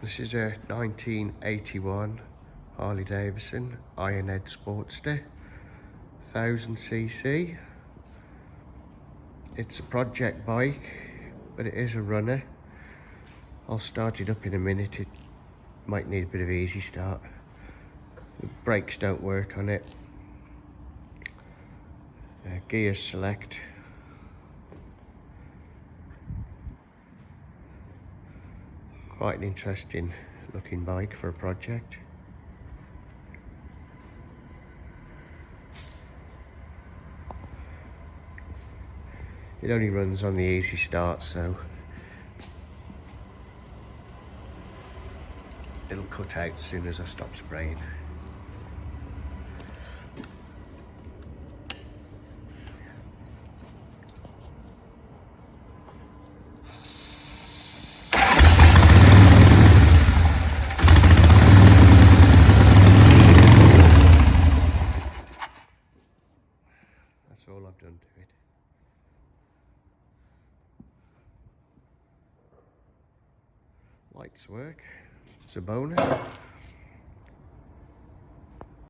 This is a 1981 Harley Davidson Ironhead Sportster 1000cc. It's a project bike, but it is a runner. I'll start it up in a minute. It might need a bit of easy start. The brakes don't work on it. Gears select. Quite an interesting looking bike for a project. It only runs on the easy start, so it'll cut out as soon as I stop spraying. That's all I've done to it. Lights work. It's a bonus.